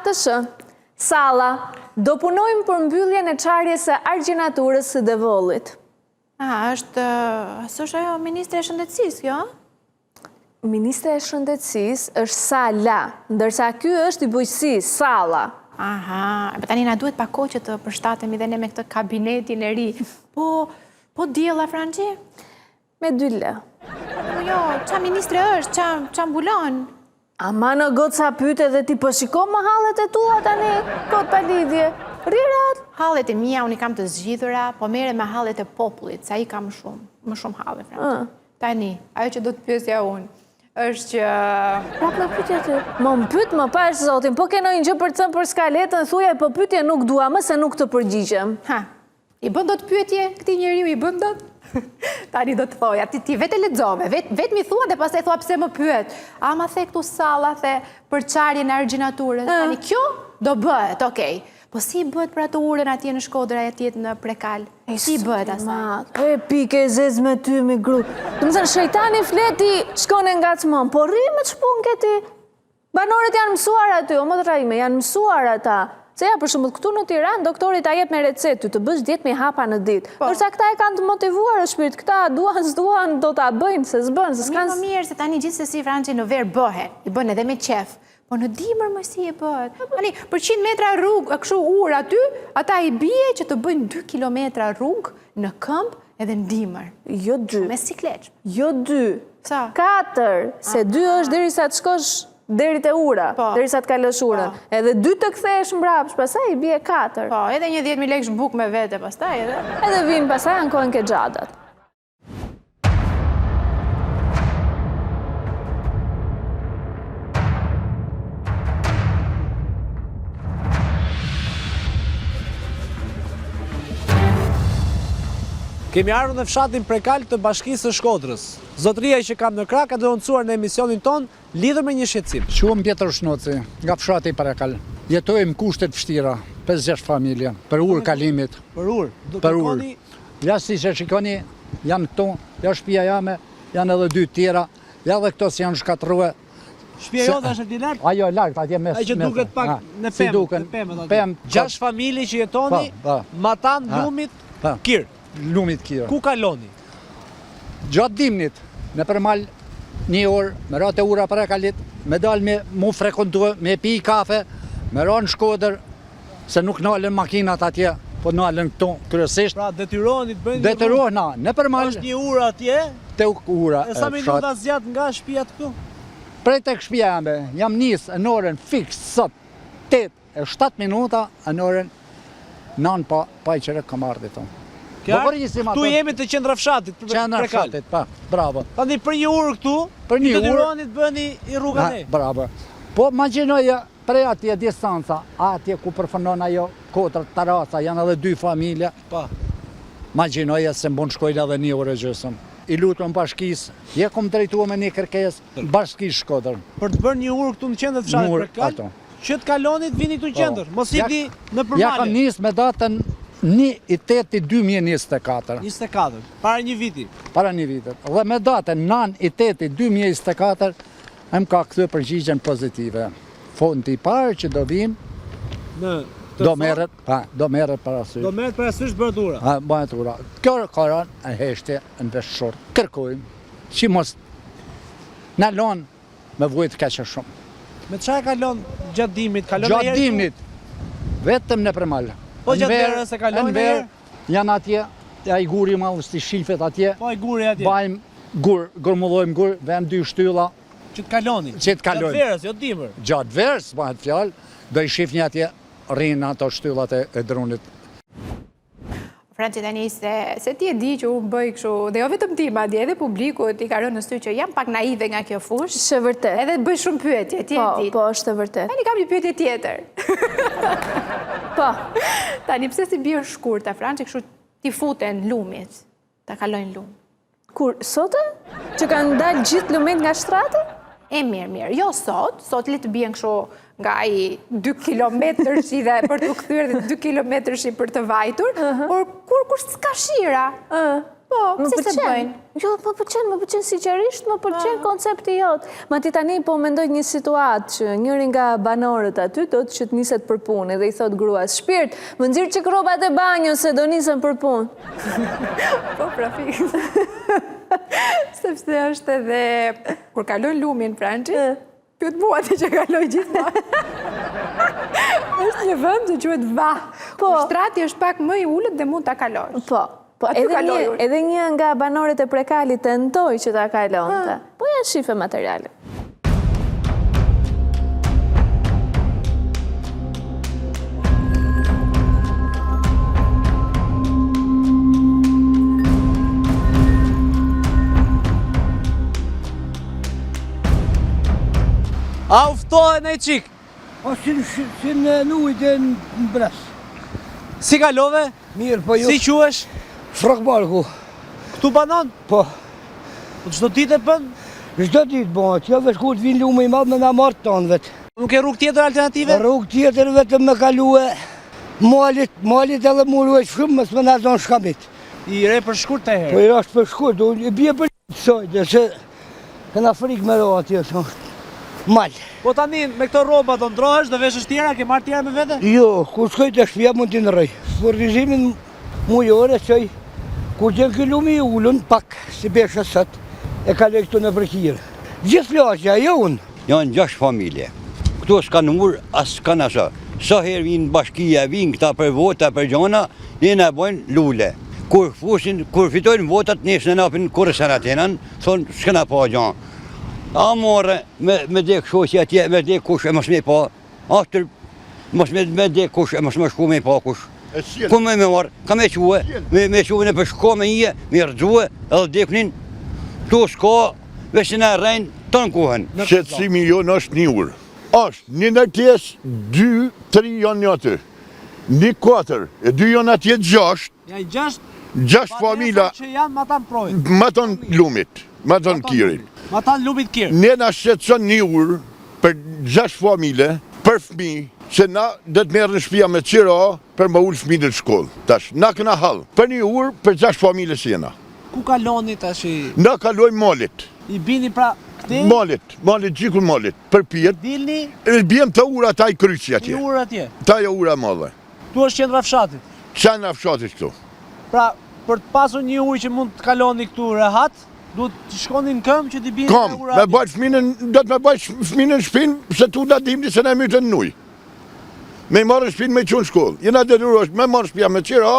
ATSH, Salla, do punojmë për mbylljen e çarjes së argjenaturës së Devollit. Është ajo Ministre e Shëndetësisë, kjo? Ministre e Shëndetësisë është Salla, ndërsa ky është i bujqësisë, Salla. Aha, tani na duhet pak kohë që të përshtatemi dhe ne me këtë kabinetin e ri. Po diella, Franqi? Me 2 lë. Jo, qa ministre është, qa mbulon? Ama në goca pyte dhe ti përshiko më hallet e tua tani, kot pa lidhje. Rirat. Hallet e mia unë i kam të zgjidhura, po mere me hallet e popullit, sa i kam më shumë halle, Franqi. Tani, ajo që do të pyesja unë është që... Prap në pytja të... Më pyt më pash zotin, po kenoj një gjë për të cëmë për skaletën, thuja, po pytje nuk dua më se nuk të përgjigjem. I bën do të pyetje këti njeriu, i bën do të... Tani do të thoja, ti vetë e lexove, vetë mi thua dhe pastaj thua pse më pyet. Ma the këtu Salla, the për çarjen e argjenaturës. Tani kjo do bëhet, okej. Po si bëhet për atë urën atje në Shkodër, atje në Prekal? Si bëhet asaj? E pike e zez me ty, mi gru. Të më thënë, shejtani fleti shkone nga të mënë, po rrimë të shpun këti. Banorët janë mësuar aty, o më të rajme, janë mësuar ata. Se ja, për shumë, këtu në Tiranë, doktorit a jep me recetë, të bësh 10.000 hapa në ditë. Përsa këta e kanë të motivuar e shpirt, këta duan, s'duan, do t'a bëjnë, se s'bënë, se s'kanë... Më mirë se tani gjithë se si Franqi në verë bëhet, i bënë edhe me qef, po në dimër më si e bëhet. Tani, për 100 metra rrugë, kështu urë aty, ata i bie që të bëjnë 2 kilometra rrugë në këmbë edhe në dimër. Jo 2. Me sikleq. Jo 2. Sa? 4. Se 2 është derisa të shkosh deri te ura, derisa të kalosh urën. Edhe 2 të kthehesh mbrapsht, pastaj i bie 4. Po, edhe një 10.000 lekë buk me vete pastaj edhe. Edhe vinë pastaj ankohen ke xhadat. Kemi ardhur në fshatin Prekal të Bashkisë së Shkodrës. Zotëria që kam në krah ka denoncuar në emisionin ton lidhur me një shqetësim. Quhem Pjetër Shnoci, nga fshati Prekal. Jetojmë kushtet vështira, 5-6 familje, për urë kalimit. Për urë? Për urë. Ja si që shikoni, janë këto, ja shtëpia jame, janë edhe 2 tjera, ja dhe këto si janë shkatrua. Shtëpia jote është e lartë? Ajo e lartë, atje mes. Ai që duket pak në pemë. 6 familje që jetoni, matan lumit Kir. Lumit Kir. Ku kaloni? Gjatë dimnit, në përmal 1 orë, me ra të ura Prekalit, me dalë me mu frekontua, me pi kafe, me ra në Shkodër, se nuk nalën makinat atje, po nalën këto kryesisht. Pra detyroni të bëjnë një Detyrohna, në përmal... është një ura atje? Te ura. E sa minuta zjat nga shtëpia këtu? Prej tek shtëpia jame, jam nisë në orën fiks sot, 8 e 7 minuta, në orën 9 pa i qere kam ardhë tonë. Këtu jemi të qendra fshatit, Qendra fshatit, pa, bravo. Tani për një urë këtu, i detyroni të bëni i rrugën e. Bravo. Po imagjinoje prej atje distanca, atje ku përfënon ajo kotër tarasa, janë edhe 2 familje. Pa. Imagjinoje se mbon shkojnë edhe 1 orë gjysmë. I lutëm bashkisë, je kom drejtuar me një kërkesë bashkisë Shkodër. Për të bërë një urë këtu në qendër të fshatit Prekal, që të kaloni të vini këtu në qendër, mos ikni në përmale. Ja kam nisë me datën 1/8/2024. 24, para një viti. Para një vitit. Dhe me datën 9/8/2024, më ka këthy përgjigjen pozitive. Fondi i parë që do vim, do merret parasysh. Do merret parasysh bëhet ura. Bëhet ura. Kjo ka rënë e heshtje në veshshort. Kërkojmë që mos na lën me vujt kaq shumë. Me çfarë kalon gjatë dimrit? Gjatë dimrit, vetëm në përmal. Po gjatë verës e kalojnë në verë? Janë atje, ai guri madh sti shilfet atje. Po ai guri atje. Bajmë gur, grumullojmë gur, vëm 2 shtylla. Që të kaloni? Që të kalojmë. Gjatë verës, jo dimër? Gjatë verës, bëhet fjalë, do i shifni atje, rrinë ato shtyllat e dronit. Franqi tani se ti e di që unë bëj kështu, dhe jo vetëm ti, madje edhe publiku ti ka rënë në sy që jam pak naive nga kjo fushë. Është vërtet. Edhe bëj shumë pyetje, ti e di. Po, është vërtet. Tani kam një pyetje tjetër. Po. Tani pse si bie shkurta, Franqi, kështu ti futen lumit, ta kalojnë lum. Kur sotë? Që kanë dalë gjithë lumet nga shtrati? E mirë, jo sot le të bien kështu nga ai 2 kilometrëshi dhe për të kthyer dhe 2 kilometrëshi për të vajtur, por kur s'ka shira. Po, pse se bëjnë? Jo, më pëlqen sinqerisht, më pëlqen koncepti jot. Ma ti tani po mendoj një situatë që njëri nga banorët aty do të që të niset për punë dhe i thot gruas, shpirt, më nxirr çik rrobat e banjos se do nisem për punë. Po, prafik. Sepse është edhe, kur kalon lumin Franci, pyet mua ti që kaloj gjithmonë. Është një vend që quhet Vah. Po. Shtrati është pak më i ulët dhe mund ta kalosh. Po, edhe një nga banorët e Prekalit tentoi që ta kalonte. Po ja shife materiale. A uftohen e qik? O si në ujtë e në bres. Si kalove? Mirë, po ju. Si quesh? Frakbalku. Këtu banon? Po. Po çdo ditë e bën? Çdo ditë bëhet. Jo veç kur të vinë lume i madh me na marrë tonë vetë. Nuk e rrugë tjetër alternative? Rrugë tjetër vetëm me kalue malit edhe muru e shkëm, mësë me na zonë shkamit. I re për shkurt të herë? Po i është për shkurt, i bje për sojtë, se këna frikë me roa tje, mal. Po tani, me këto roba do ndrohesh, do veshësh tjera, ke marrë tjera me vete? Jo, kur shkoj të shtëpia mund t'i ndroj. Sportizimin mujore qoj, kur gjen ky lumi i ullun pak, si beshe sët, e kaloj këtu në përkirë. Gjithë plaqja, jo unë. Janë 6 familje. Këto s'kanë ur, as s'kanë asa. Sa herë vinë bashkia, vinë këta për vota, për gjona, ne në bojnë lule. Kur fitojnë votat, ne s'në napin kërësën atenan, thonë s'këna pa gjanë. A more me dek shoqja atje, me dek kush e mos me pa, aftër mos me dek kush e mos me shku me pa kush. Ku me marë, ka me quë, me quë në përshko me një, me rëgjue, edhe deknin, tu s'ka, veç në rejnë, të në kuhen. 700 milion është një urë. Është një ndërtes, 2-3 janë një atë. Një 4, e 2 janë atje 6. Ja i 6? 6 familja. Që janë ma ta mprojnë. Ma tonë lumit, ma tonë kirin. Ma ta lumit kirë. Ne na shqetëson një urë për 6 familje, për fëmi, se na dhe të merë në shpia me qira për më ullë fëmi në shkollë. Tash, na këna halë, për një urë për 6 familje si jena. Ku kaloni tash i... Na kalojmë malit. I bini pra këti? Malit, gjikun malit, për pjetë. Dilni? E bjem të ura taj kryqi atje. I ura atje? Ta jo ura madhe. Tu është qendra fshatit? Qendra fshatit këtu. Pra, për të pasur një ujë që mund të kaloni këtu rehat, duhet të shkoni në këmbë që t'i bini Kam, ura me atje? bajt fëminën, do të me bajt fëminën shpinë, se tu da dimni se ne mytën në ujë. Me i marrë shpinë me i qunë shkollë. Jena detyruar është me marrë shpia me qira,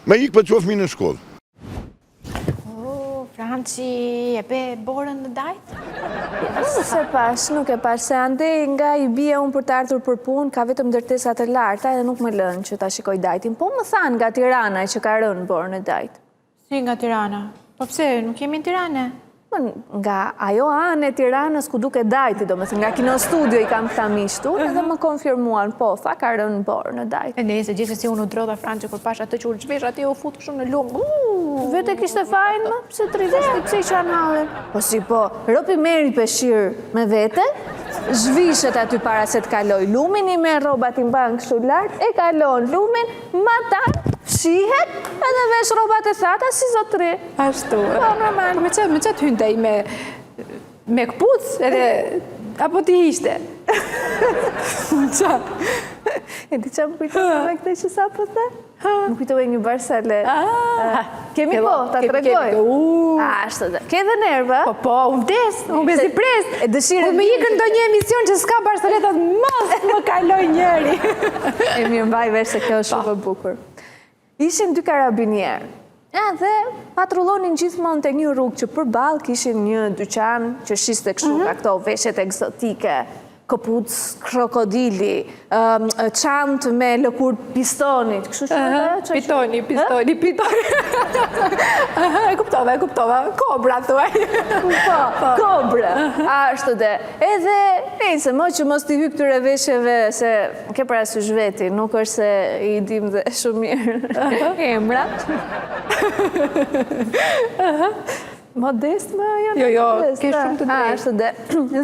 me ikë për të fëminën në shkollë. Franci, e pe borën në dajtë? Se pas, nuk e pas, se ande nga i bia unë për të ardhur për punë, ka vetëm ndërtesat e larta edhe nuk më lënë që ta shikoj dajtin. Po më thanë nga Tirana që ka rënë borën e dajtë. Si nga Tirana? Po pse, nuk jemi në Tirane? Nga ajo anë e Tiranës ku duke dajti, do mëse nga Kino Studio i kam këta mishtu, edhe më konfirmuan, po, tha ka rënë borë në dajt. E nëse gjithsesi unë u drodha Franci kur pash atë që u zhvesh aty u futu shumë në lumë. Vete kishte fajnë, më? Pse të rridhështë, pse i qanë halen? Po si po, ropi meri peshirë me vete, zhvishet aty para se të kaloj lumin, i me robat i mbanë kështu lartë, e kalon lumin, ma tanë, shihet, edhe vesh robat e thata si zotri. Ashtu. Po, normal. Me që të hyndej me këpuc edhe, apo ti ishte? Qa? E di që më kujtojnë me këte që sa po the? Më kujtojnë një barsale. Kemi po, ta të regoj. Ashtë dhe. Ke dhe nerva? Po, unë vdes, unë bezi pres. E dëshire... Unë me ikën do një emision që s'ka barsaletat, mos më kaloj njeri. E mirë mbaj vesh se kjo është shumë e bukur. Ishin 2 karabinierë. Dhe patrullonin gjithmonë të një rrugë që përballë kishin një dyqan që shiste kështu nga këto veshet egzotike, këpuc krokodili, çantë me lëkur pistonit, kështu që Pitoni. E kuptova, kobra thuaj. Po, kobra, ashtu dhe. Edhe, nejse, mo që mos t'i hy këtyre veshjeve, se ke parasysh veti, nuk është se i dim dhe shumë mirë emrat. Modest më janë? Jo, ke shumë të drejtë. Ashtu dhe.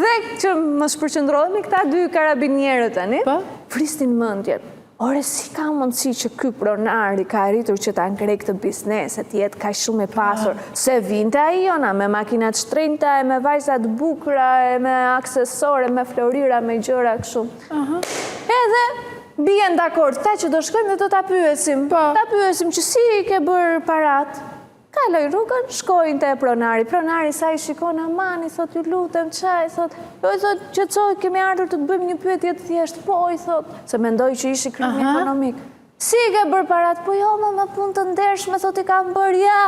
Dhe që më shpërqendrohemi këta 2 karabinierët tani, fristin mendjen. Ore, si ka mundësi që ky pronari ka arritur që ta ngrej këtë bizneset, jetë ka shumë e pasur, se vinte ai ona me makinat shtrenjta, e me vajzat bukura, e me aksesore, me florira, me gjëra kështu. Edhe bien dakord, ta që do shkojmë dhe do ta pyesim. Ta pyesim që si i ke bërë parat. Kaloj rrugën, shkojnë te pronari. Pronari sa i shikon aman, i thot, ju lutem qaj, thot, jo i thot, qetësoj, kemi ardhur të të bëjmë një pyetje të thjeshtë, po i thot, se mendoj që ishi krimi ekonomik. Si i ke bërë parat? Po jo, me punë të ndershme, thot, i kam bërë, ja.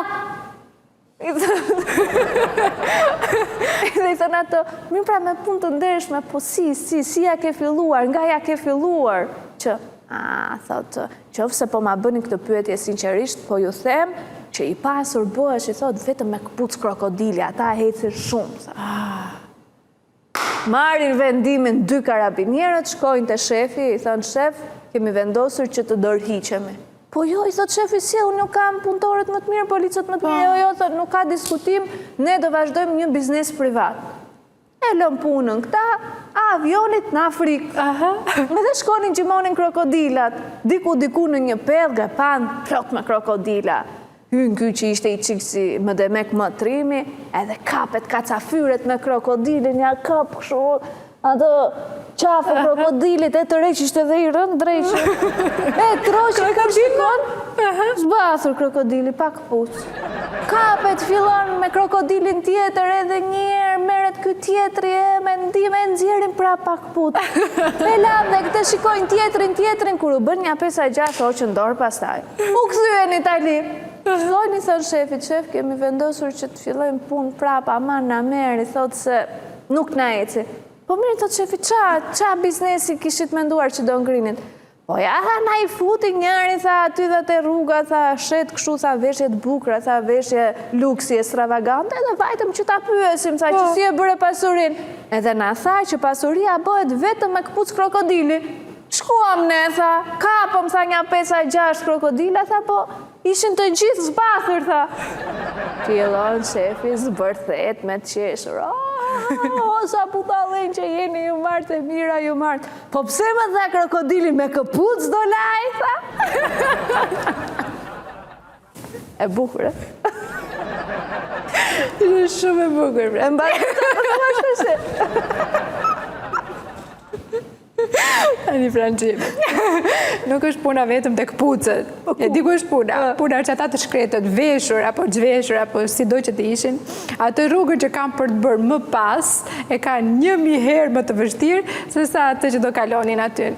Dhe i thon ato, mirë pra me punë të ndershme, po si ja ke filluar, nga ja ke filluar, që, thot, qofse po ma bëni këtë pyetje sinqerisht, po ju them, që i pasur bëhesh, i thot, vetëm me këpuc krokodili, ata hecir shumë. Marrin vendimin 2 karabinierët, shkojnë te shefi, i thonë, shef, kemi vendosur që të dorëhiqemi. Po jo, i thot shefi, si unë nuk kam punëtorët më të mirë, policët më të mirë, jo, thot, nuk ka diskutim, ne do vazhdojmë një biznes privat. E lëm punën këta, avionit në Afrikë. Edhe shkonin gjimonin krokodilat, diku në një pelgë, pan plot me krokodila. Hynë ky që ishte i qikë si më demek më trimi, edhe kapet kacafyret me krokodilin, ja kap këshu, ato qafë krokodilit, e të req ishte dhe i rënd dreqë. E troqë ka shikon, zbathur krokodili, pak puc. Kapet fillon me krokodilin tjetër, edhe njerë meret ky tjetëri, e me ndime e nëzjerin pra pak puc. E lam dhe këte shikojnë tjetërin, kur u bën një 5-6 hoqë ndorë pastaj. U këthyë në Itali. Shkojnë i thonë shefit, shef, kemi vendosur që të fillojmë punë prapa, aman na meri, thotë se nuk na eci. Po mirë, thotë shefit, qa biznesi kishit menduar që do ngrinit? Po ja, tha, na i futi njëri, tha, aty dhe te rruga, tha, shet kështu, tha, veshjet bukra, tha, veshje luksi, estravagante, edhe vajtëm që ta pyesim, tha, që si e bëre pasurin. Edhe na tha që pasuria bëhet vetëm me këpuc krokodili. Shkuam ne, tha, kapëm, tha, një 5-6 krokodila, tha, po ishin të gjithë zbathur, tha. Fillon shefi zbërthet me të qeshur. O, sa putallën që jeni ju martë e mira ju martë. Po pse më dha krokodilin me këpuc do laj, tha? E bukur, e? Shumë e bukur, bre. E mbarë të shpeshe. Ani Franqim, nuk është puna vetëm të këpucët. E di ku është puna. Puna është ata të shkretët, veshur, apo gjveshur, apo si do që të ishin. Atë rrugën që kam për të bërë më pas, e ka 1000 herë më të vështirë, se sa atë që do kalonin aty.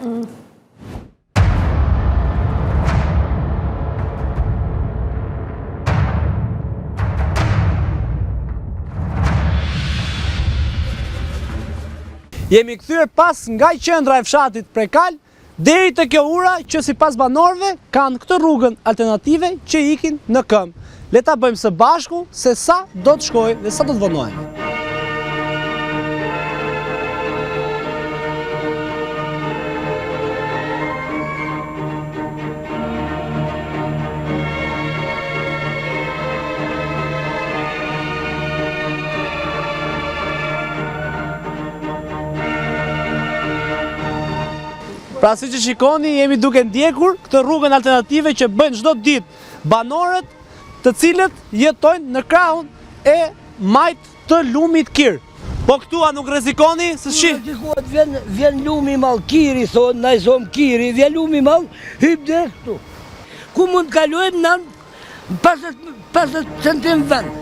Jemi kthyer pas nga qendra e fshatit Prekal deri te kjo ura që sipas banorëve kanë këtë rrugën alternative që ikin në këmbë. Le ta bëjmë së bashku se sa do të shkojë dhe sa do të vonohen. Pra si që shikoni, jemi duke ndjekur këtë rrugën alternative që bëjnë çdo ditë banorët të cilët jetojnë në krahun e majt të lumit Kir. Po këtu a nuk rrezikoni se shi? Rrezikohet, vjen lumi mall, Kiri thonë, na i zonë Kiri, vjen lumi mall, hyp dhe këtu. Ku mund të kalojmë në 50 centim vend.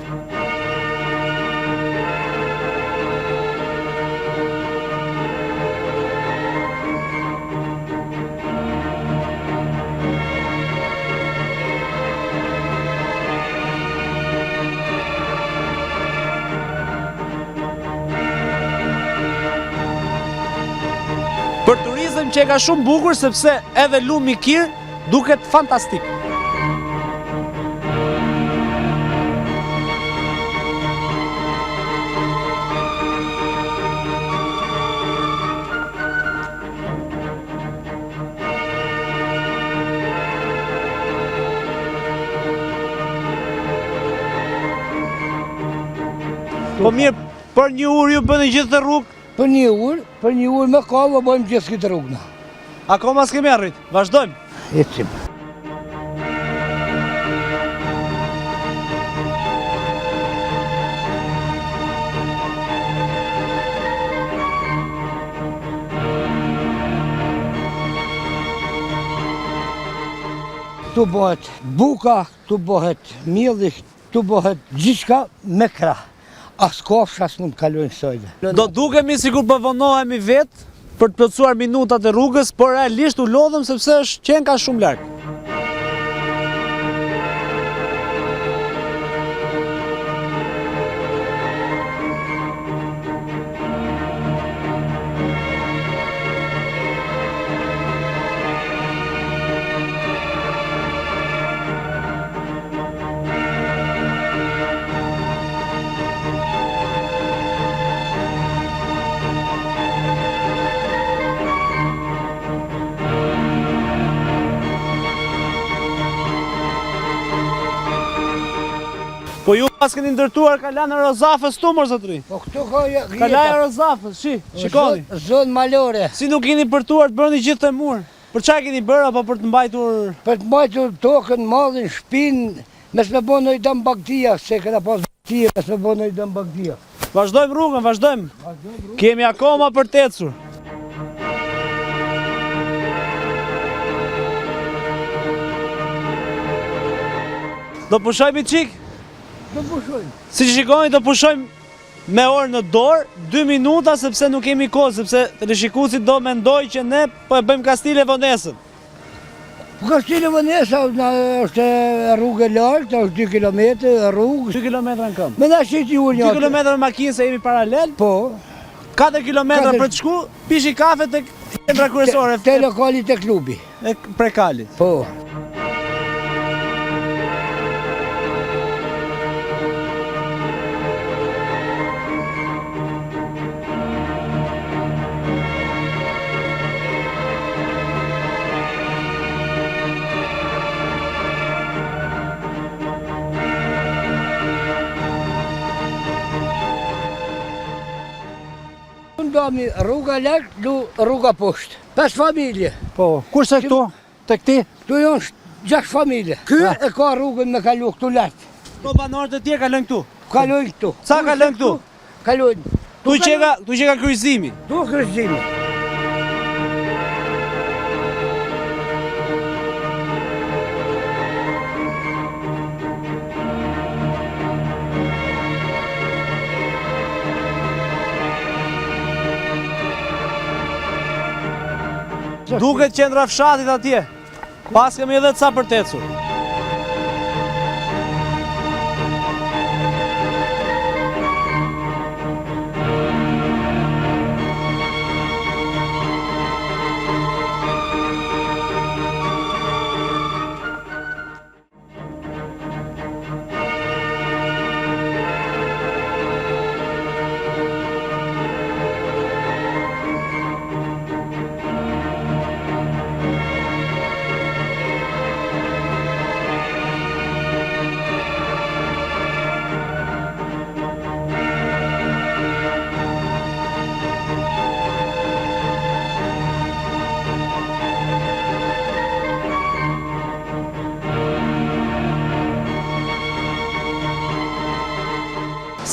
Për turizëm që e ka shumë bukur sepse edhe lumi Kir duket fantastik. Po mirë, për një urë ju bëni gjithë të rrugë? Për një urë me kavë bëjmë gjithë këtë rrugëna. Akoma s'kemi arrit, vazhdojmë. Ecim. Tu bëhet buka, tu bëhet mjelli, tu bëhet gjithçka me krah. As kofsh as mund të kalojnë sojve. Do dukemi sikur po vonohemi vetë për të plotësuar minutat e rrugës, por realisht u lodhëm sepse është qenë ka shumë larg. Po ju pas keni ndërtuar kalan e Rozafës tu, mor zotëri. Po këtu ka Kalan e Rozafës, shikoni. Zonë malore. Si nuk keni përtuar të bërni gjithë të mur? Për çfarë keni bërë apo për të mbajtur? Për të mbajtur tokën, mallin, shtëpinë, mes me bënë i dëm bagdia, se këna pas bagdia, mes me bënë i dëm bagdia. Vazhdojmë rrugën, vazhdojmë. Kemi akoma për të ecur. Do pushojmë i qik? Do pushojmë. Si që shikoni, do pushojmë me orë në dorë, 2 minuta, sepse nuk kemi kohë, sepse rishikuesi do mendoj që ne po e bëjmë Kastile Vonesën. Po Kastile Vonesa është rrugë e lartë, është 2 kilometrë rrugë. 2 kilometra në këmbë. Me na shiti unë 2 kilometra me makinë se jemi paralel, Po. 4 kilometra për të shku, pishi kafe të qendra kryesore. Te lokalit e klubi. E prekalit. Po. Ndami rruga lart, rruga poshtë. 5 familje. Po, kurse këtu, të këti? Tu janë 6 familje. Ky e ka rrugën me kalu këtu lart. Po banorët e tjerë kalojnë këtu. Kalojnë këtu. Sa kalojnë këtu? Kalojnë. Tu që ka kryqëzimi. Tu kryqëzimi. Duket qendra fshatit atje. Pas kemi edhe ca për të ecur.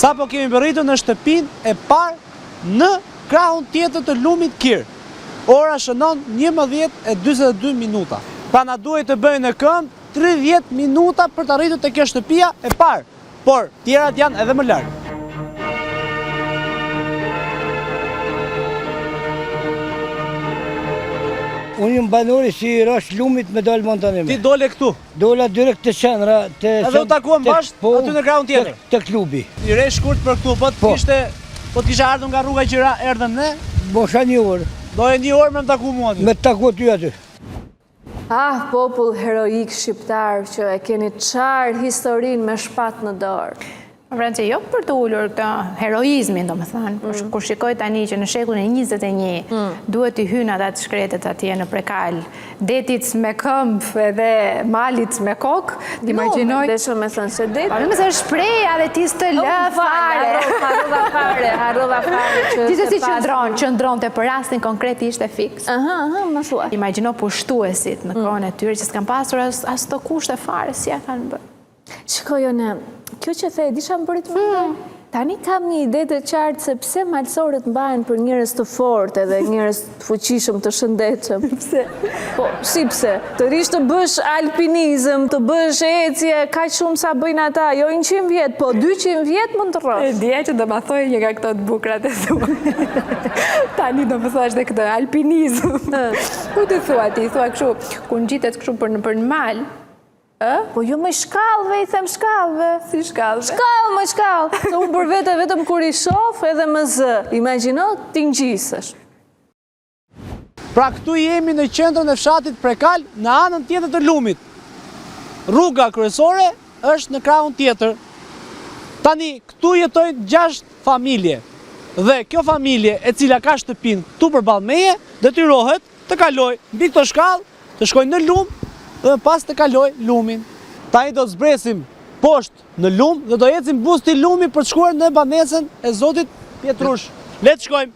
Sa po kemi bërritur në shtëpinë e parë në krahun tjetër të lumit Kir. Ora shënon 11:42 minuta. Pra na duhet të bëjnë në këmbë 30 minuta për të arritur te kjo shtëpia e parë. Por tjerat janë edhe më larg. Unë jam banori si rash lumit me dalë montanime. Ti dole këtu. Dola direkt të qendra, Edhe u takuam bashkë aty në krahun tjetër. Te klubi. I re shkurt për këtu, po të kisha ardhur nga rruga që erdhëm ne, Bosha 1 orë. doje 1 orë me më taku mua aty. Me të taku ty aty. Ah, popull heroik shqiptar që e keni qarë historinë me shpat në dorë. Vrancë, jo për të ullur këtë heroizmin, do më thënë, kur shikoj tani që në shekullin e 21 duhet të hynë ata të shkretet atje në Prekal, detit me këmbë edhe malit me kokë, t'imagjinoj... Dhe shumë me thënë se detit... Parë me se shpreja dhe ti stë lë fare. Harrova fare. Gjithës si qëndron të për rastin konkret ishte fix. Më thua. Imagjino pushtuesit në kohën e tyre që s'kan pasur as të kushte fare, si ja kanë bërë. Shikojone, kjo që the, disha më bërit më. Tani kam një ide të qartë se pse malsorët mbahen për njerëz të fortë edhe njerëz të fuqishëm të shëndetshëm. Pse? Po, si pse? Të rish të bësh alpinizëm, të bësh ecje, kaq shumë sa bëjnë ata, jo 100 vjet, po 200 vjet mund të rrosh. E dje që do ma thoi një nga këto të bukrat e thua. Tani do më thash dhe këtë alpinizëm. Ku të thua ti? Thua kështu, ku në gjitet kështu për në mal, Po jo me shkallëve, i them shkallëve. si shkallëve. Shkallë, me shkallë. Se unë për vete vetëm kur i shof edhe më zë. Imagjino, ti ngjisësh. Pra këtu jemi në qendrën e fshatit Prekal, në anën tjetër të lumit. Rruga kryesore është në krahun tjetër. Tani, këtu jetojnë 6 familje. Dhe kjo familje e cila ka shtëpin këtu përballë meje, detyrohet të kaloj mbi këto shkallë, të shkojnë në lum dhe pas të kaloj lumin. Tani do të zbresim poshtë në lum dhe do ecim busti lumi për të shkuar në banesën e Zotit Pietrush. Le të shkojmë.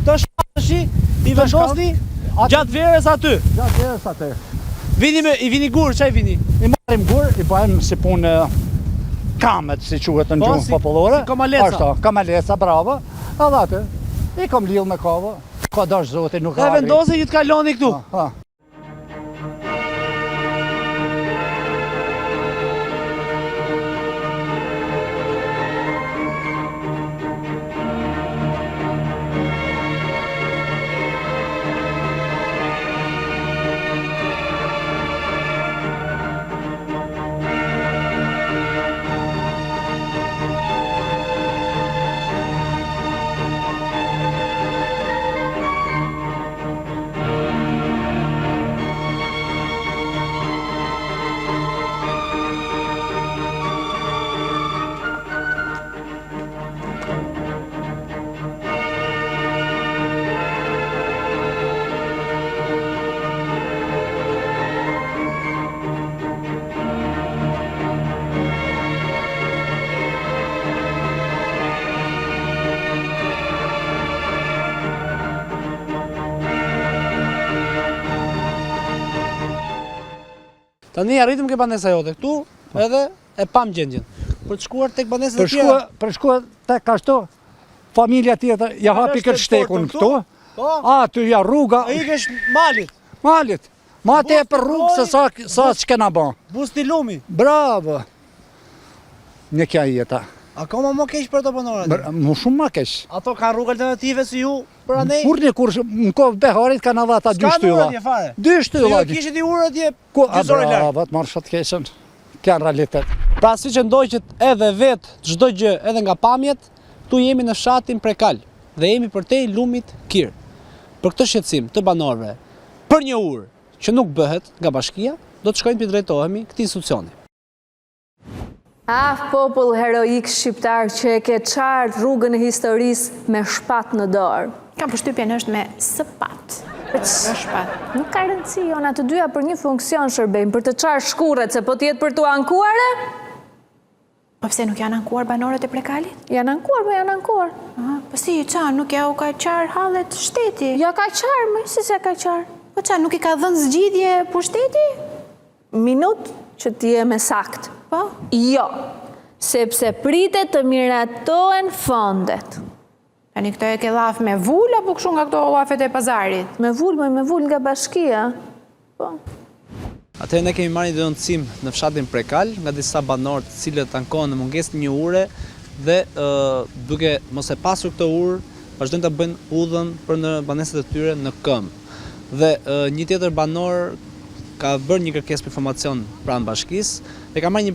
Të shpashi, i vendosni gjatë verës aty. Gjatë verës aty. I vini gur, çaj vini? I marrim gur, i bëjmë si punë kamet, si quhet në gjuhën popullore. Si kamaleca. Ashtu, kamaleca, bravo. Edhe aty, i kom lidh me kavë. Ka dash zoti, nuk E harri. vendosi që të kaloni këtu. Ha. Tani arritëm ke banesa jote këtu, edhe e pam gjendjen. Për të shkuar tek banesat e tjera. Për shkuar tek ashtu, familja tjetër ja hapi këtë shtekun këtu. Po. Aty ja rruga, Ai kesh malit, malit. Ma te për rrugë se sa s'kena ba. busti lumi. Bravo. Në kja jeta. Akoma më keq për të banorët. Më shumë ma kesh. Ato kanë rrugë alternative si ju për anej. Kur një kur në kohë beharit kanë adha ata dy S'ka shtylla. urë atje fare. Dy shtylla. Ju kishit i urë atje A gjysore larg. bravo, të marrë shatë keshën. Kja në realitet. Pra si që ndoqet edhe vetë çdo gjë edhe nga pamjet, tu jemi në fshatin Prekal dhe jemi përtej lumit Kir. Për këtë shqetësim të banorëve, për një urë që nuk bëhet nga bashkia, do të shkojnë për drejtohemi këtij institucioni. Popull heroik shqiptar që e ke qartë rrugën e historisë me shpat në dorë. Kam përshtypjen është me sëpat. Shpat. Nuk ka rëndësi, jona të dyja për një funksion shërbejmë, për të qarë shkurët, se po t'jetë për t'u ankuare? Po pse nuk janë ankuar banorët e Prekalit? Janë ankuar, po janë ankuar. Po si, qa, nuk ja u ka qarë hallet shteti? Ja ka qarë, më si se ka qarë. Po qa, nuk i ka dhënë zgjidhje pushteti? Minut, që t'je me sakt. Po? Jo, sepse pritet të miratohen fondet. Tani këto e ke dhaf me vull, apo kështu nga këto llafet e pazarit? Me vull nga bashkia. Po. Atëherë ne kemi marrë një denoncim në fshatin Prekal nga disa banorë të cilët ankohen në mungesë të një ure dhe duke mos e pasur këtë urë, vazhdojnë të bëjnë udhën për në banesat e tyre në këmbë. Dhe një tjetër banor ka bërë një kërkesë për informacion pranë bashkisë dhe ka marrë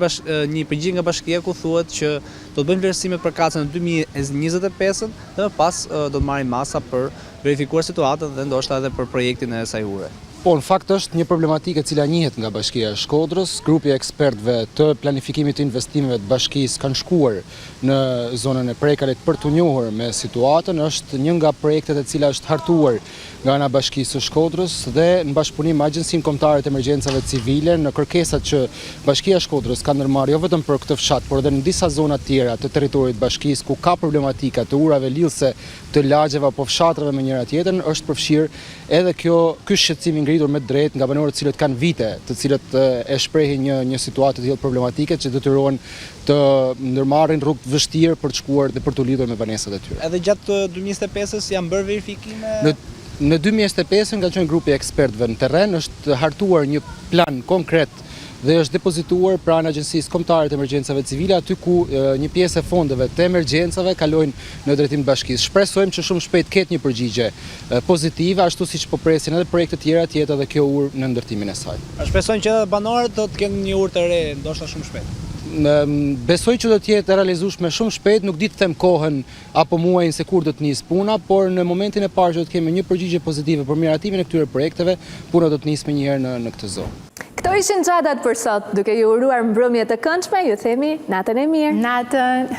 një përgjigje nga bashkia ku thuhet që do të bëjnë vlerësimet për kacën e 2025 dhe më pas do të marrin masa për verifikuar situatën dhe ndoshta edhe për projektin e asaj ure. Po, në fakt është një problematikë e cila njihet nga Bashkia e Shkodrës. Grupi e ekspertëve të planifikimit të investimeve të bashkisë kanë shkuar në zonën e Prekalit për të njohur me situatën. Është një nga projektet e cila është hartuar nga ana Bashkisë së Shkodrës dhe në bashkëpunim me Agjencinë Kombëtare të Emergjencave Civile në kërkesat që Bashkia e Shkodrës ka ndërmarrë jo vetëm për këtë fshat, por edhe në disa zona tjera të territorit të bashkisë ku ka problematika të urave lidhëse të lagjeve apo fshatrave me njëra tjetrën, është përfshirë edhe ky shqetësim i ngritur me drejt nga banorët të cilët kanë vite, të cilët e shprehin një situatë të tillë problematike që detyrohen të ndërmarrin rrugë të vështirë për të shkuar dhe për të lidhur me banesat e tyre. Edhe gjatë 2025-s janë bërë verifikime? Në 2025 nga qenë grupi ekspertëve në terren është hartuar një plan konkret dhe është depozituar pranë Agjencisë Kombëtare të Emergjencave Civile, aty ku një pjesë e fondeve të emergjencave kalojnë në drejtim të bashkisë. Shpresojmë që shumë shpejt ketë një përgjigje pozitive, ashtu siç po presin edhe projekte tjera të jetë edhe kjo urë në ndërtimin e saj. Shpresojmë që edhe banorët do të kenë një urë të re, ndoshta shumë shpejt. Besoj që do të jetë e realizueshme shumë shpejt, nuk di të them kohën apo muajin se kur do të nisë puna, por në momentin e parë që do të kemi një përgjigje pozitive për miratimin e këtyre projekteve, puna do të nisë më njëherë në këtë zonë. Këto ishin gjatat për sot, duke ju uruar mbrëmje të këndshme, ju themi natën e mirë. Natën.